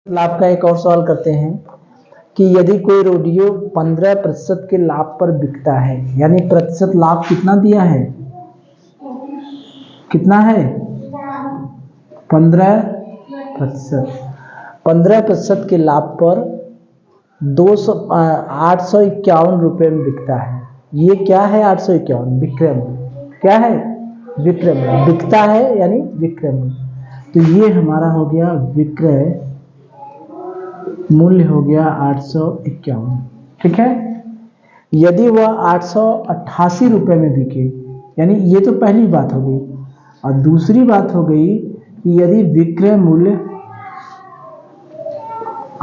लाभ का एक और सवाल करते हैं कि यदि कोई रेडियो 15% के लाभ पर बिकता है, यानी प्रतिशत लाभ कितना दिया है, कितना है 15%। 15% के लाभ पर 851 रुपये में बिकता है। ये क्या है 851 विक्रय मूल्य, क्या है विक्रय मूल्य, बिकता है यानी विक्रय मूल्य। तो ये हमारा हो गया विक्रय मूल्य हो गया 851, ठीक है। यदि वह 888 रुपये में बिके, यानी ये तो पहली बात हो गई। और दूसरी बात हो गई कि यदि विक्रय मूल्य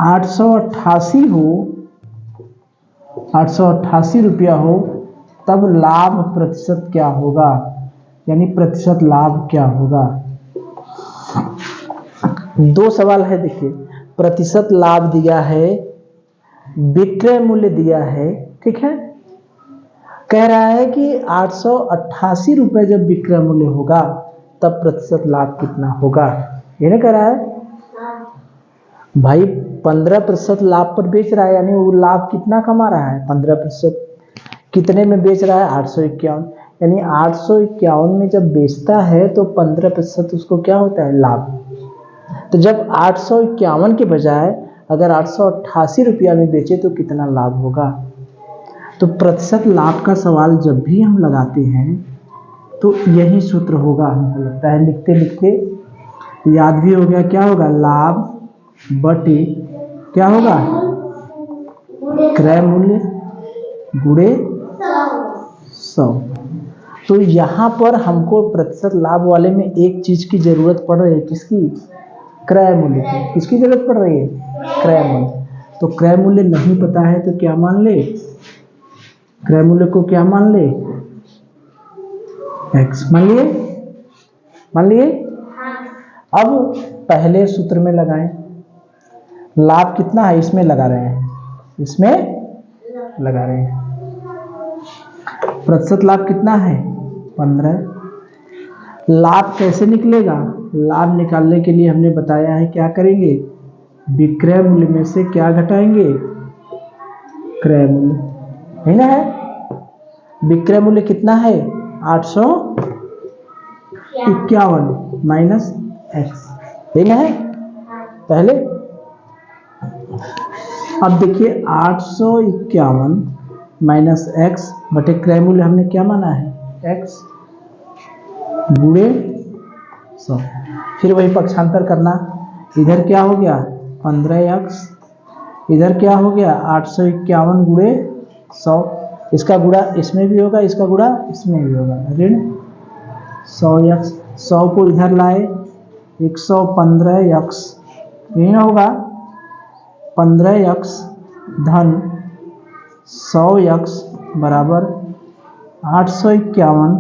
888 हो, 888 रुपया हो, तब लाभ प्रतिशत क्या होगा, यानी प्रतिशत लाभ क्या होगा। दो सवाल है, देखिए प्रतिशत लाभ दिया है, विक्रय मूल्य दिया है, ठीक है। कह रहा है कि 888 रुपये जब विक्रय मूल्य होगा तब प्रतिशत लाभ कितना होगा, ये नहीं कह रहा है भाई। 15% लाभ पर बेच रहा है, यानी वो लाभ कितना कमा रहा है, 15%। कितने में बेच रहा है 851, यानी 851 में जब बेचता है तो 15% उसको क्या होता है, लाभ। तो जब 851 के बजाय अगर 888 रुपया में बेचे तो कितना लाभ होगा। तो प्रतिशत लाभ का सवाल जब भी हम लगाते हैं तो यही सूत्र होगा, हमको लगता है। लिखते लिखते याद भी हो गया, क्या होगा, लाभ बटे क्या होगा, क्रय मूल्य गुणे 100। तो यहाँ पर हमको प्रतिशत लाभ वाले में एक चीज की जरूरत पड़ रही है, किसकी, क्रय मूल्य की। किसकी जरूरत पड़ रही है, क्रय मूल्य। तो क्रय मूल्य नहीं पता है तो क्या मान ले, क्रय मूल्य को क्या मान ले, x मान लिए, मान लिए। अब पहले सूत्र में लगाएं, लाभ कितना है इसमें लगा रहे हैं, इसमें लगा रहे हैं। प्रतिशत लाभ कितना है 15। लाभ कैसे निकलेगा, लाभ निकालने के लिए हमने बताया है क्या करेंगे, विक्रय मूल्य में से क्या घटाएंगे, क्रय मूल्य, है ना। है विक्रय मूल्य कितना है 851 माइनस एक्स, है ना। है पहले अब देखिए 851 माइनस एक्स बटे क्रय मूल्य हमने क्या माना है, एक्स गुणे 100। फिर वही पक्षांतर करना, इधर क्या हो गया 15x, इधर क्या हो गया 851 गुणे 100। इसका गुणा इसमें भी होगा, इसका गुणा इसमें भी होगा, ऋण 100x। 100 को इधर लाए 115x, ऋण होगा 15x धन 100x बराबर 851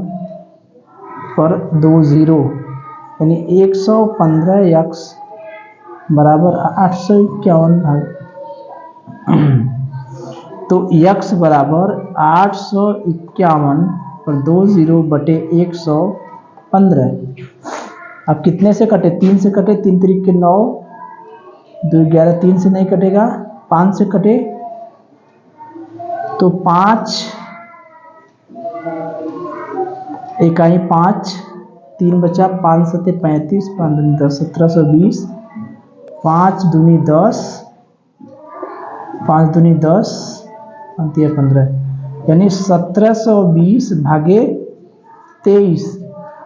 पर 2 0, यानी 115x बराबर 851 भाग तो x बराबर 851 पर 2 0 बटे 115। अब कितने से कटे, 3 से कटे, 3 3 के 9, 2 11, 3 से नहीं कटेगा, 5 से कटे तो 5 इकाई 5, 3 बचा, 5 सत्ते 35, 5 दूनी 10, 1720, 5 दूनी 10, 5 दूनी 10, 15, यानी 1720 भागे 23।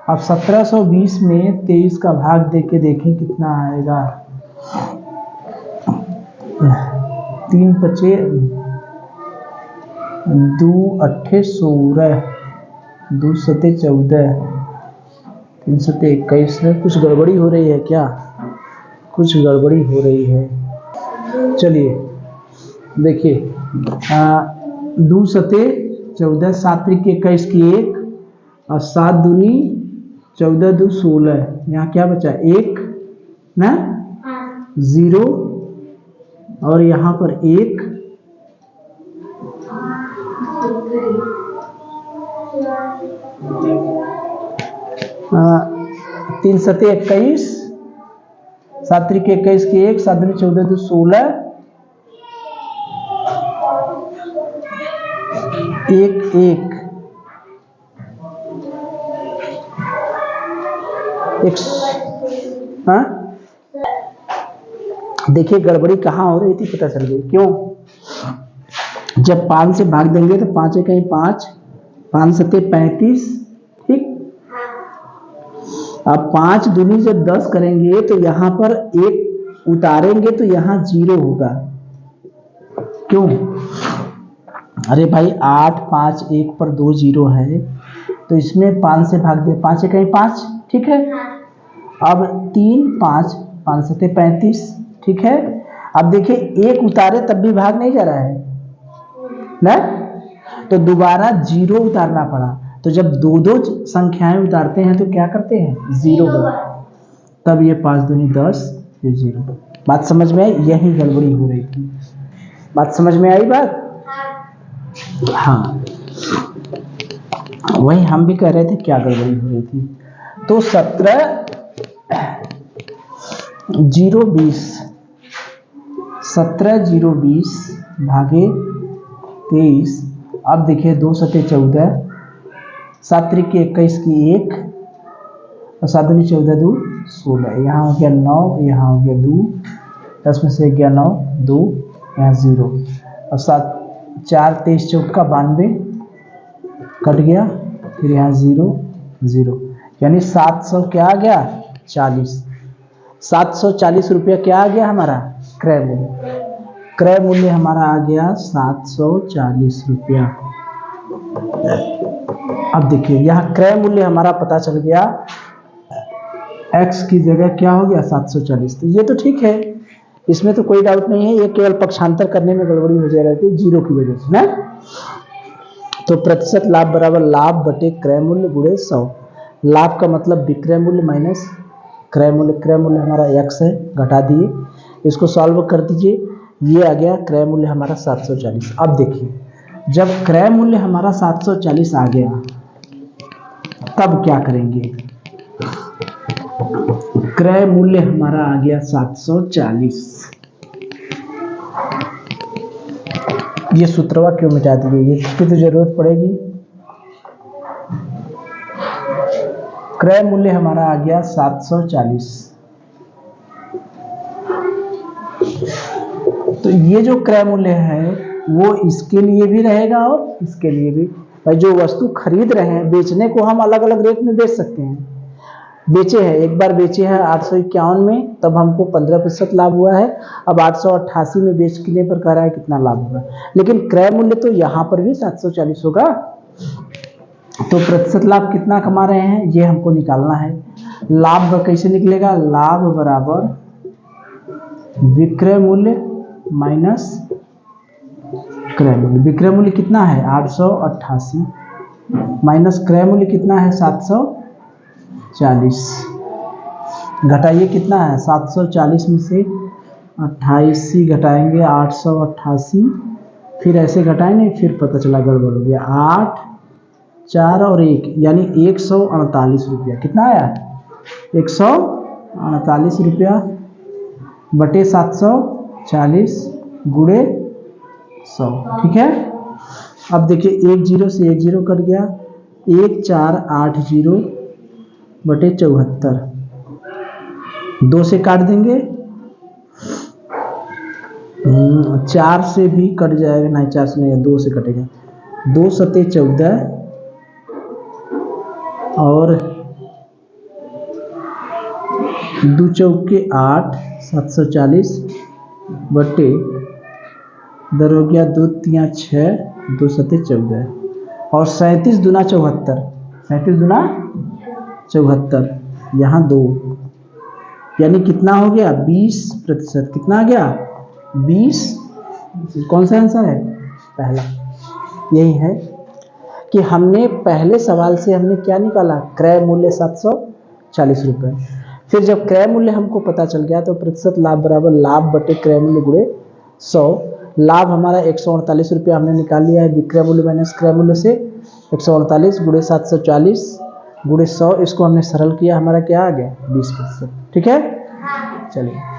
अब 1720 में 23 का भाग देके देखें कितना आएगा, 3 बचे 2 8 16, 2 सत्ते 14, 3 सत्ते 21 में कुछ गड़बड़ी हो रही है क्या, कुछ गड़बड़ी हो रही है। चलिए देखिए 2 सत्ते 14, 7 त्रिक 21 की 1 और 7 दूनी 14 2 16, यहाँ क्या बचा 1 ना, 0 और यहाँ पर 1, 3 सत्ते 21, 7 त्रिक 21 की 1, 7 दूनी 14 2 16, 1 1 हाँ देखिए गड़बड़ी कहाँ हो रही थी पता चल गई। क्यों? जब 5 से भाग देंगे तो 5 कहीं 5, 5 सत्ते 35, ठीक। अब 5 दूनी जब 10 करेंगे तो यहाँ पर 1 उतारेंगे तो यहाँ 0 होगा। क्यों? अरे भाई 8 5 1 पर 2 0 है तो इसमें 5 से भाग दे, 5 कहीं 5, ठीक है। अब 3 5, 5 सत्ते 35, ठीक है। अब देखिए 1 उतारे तब भी भाग नहीं जा रहा है ना, तो दोबारा 0 उतारना पड़ा। तो जब दो दो संख्याएं उतारते हैं तो क्या करते हैं? 0 तब ये 5 दूनी 10, ये 0। बात समझ में आई? यही गड़बड़ी हो रही थी। बात समझ में आई बात? हाँ वही हम भी कह रहे थे क्या गड़बड़ी हो रही थी। तो 17 0 20, 17 0 20 भागे 23। अब देखिए 2 सत्ते 14, 7 त्रिक 21 की 1 और 7 दूनी 14 2 16, यहाँ हो गया 9, यहाँ हो गया 2, 10 में से गया 9 2, यहाँ 0 और 7 4 23 चौका 92 कट गया, फिर यहाँ 0 0, यानी 700 क्या आ गया? 40। 740 रुपया क्या आ गया हमारा? क्रय मूल्य। क्रय मूल्य हमारा आ गया 740 रुपया। अब देखिए यहाँ क्रय मूल्य हमारा पता चल गया, x की जगह क्या हो गया? 740। तो ये तो ठीक है, इसमें तो कोई डाउट नहीं है। ये केवल पक्षांतर करने में गड़बड़ी हो जा रही थी 0 की वजह से ना। तो प्रतिशत लाभ बराबर लाभ बटे क्रय मूल्य गुणे 100। लाभ का मतलब विक्रय मूल्य माइनस क्रय मूल्य। क्रय मूल्य हमारा x है, घटा दिए, इसको सॉल्व कर दीजिए, ये आ गया क्रय मूल्य हमारा 740। अब देखिए जब क्रय मूल्य हमारा 740 आ गया तब क्या करेंगे? क्रय मूल्य हमारा आ गया 740। ये सूत्रवा क्यों मिटा दिए? ये इसकी तो जरूरत पड़ेगी। क्रय मूल्य हमारा आ गया 740। तो ये जो क्रय मूल्य है वो इसके लिए भी रहेगा और इसके लिए भी। भाई जो वस्तु खरीद रहे हैं, बेचने को हम अलग अलग रेट में बेच सकते हैं। बेचे हैं, एक बार बेचे हैं 851 में, तब हमको 15% लाभ हुआ है। अब 888 में बेचने पर कह रहा है कितना लाभ होगा, लेकिन क्रय मूल्य तो यहाँ पर भी 740 होगा। तो प्रतिशत लाभ कितना कमा रहे हैं ये हमको निकालना है। लाभ कैसे निकलेगा? लाभ बराबर विक्रय मूल्य माइनस क्रय मूल्य। विक्रय मूल्य कितना है? 888 माइनस क्रय मूल्य कितना है? 740। घटाइए कितना है? 740 में से 28 घटाएंगे 888, फिर ऐसे घटाएंगे, फिर पता चला गड़बड़ हो गया। 8 4 और 1 यानी 148 रुपया। कितना आया? 148 रुपया बटे 740 गुणे 100, ठीक है। अब देखिए 1 0 से 1 0 कट गया, 1480 बटे 74, 2 से काट देंगे, 4 से भी कट जाएगा, नहीं 4 से नहीं, 2 से कटेगा, 2 सत्ते 14 और 2 चौके 8, 740 बटे दर हो गया 2 3 6, 2 सत्ते 14 और 37 दूना 74, 37 दूना 74, यहाँ 2, यानी कितना हो गया? 20%। कितना आ गया? 20। कौन सा आंसर है? पहला। यही है कि हमने पहले सवाल से हमने क्या निकाला? क्रय मूल्य 740 रुपये। फिर जब क्रय मूल्य हमको पता चल गया तो प्रतिशत लाभ बराबर लाभ बटे क्रय मूल्य गुणे 100। लाभ हमारा 148 रुपया हमने निकाल लिया है, विक्रय मूल्य माइनस क्रय मूल्य से 148 गुणे 740 गुणे 100, इसको हमने सरल किया, हमारा क्या आ गया? 20%, ठीक है। चलिए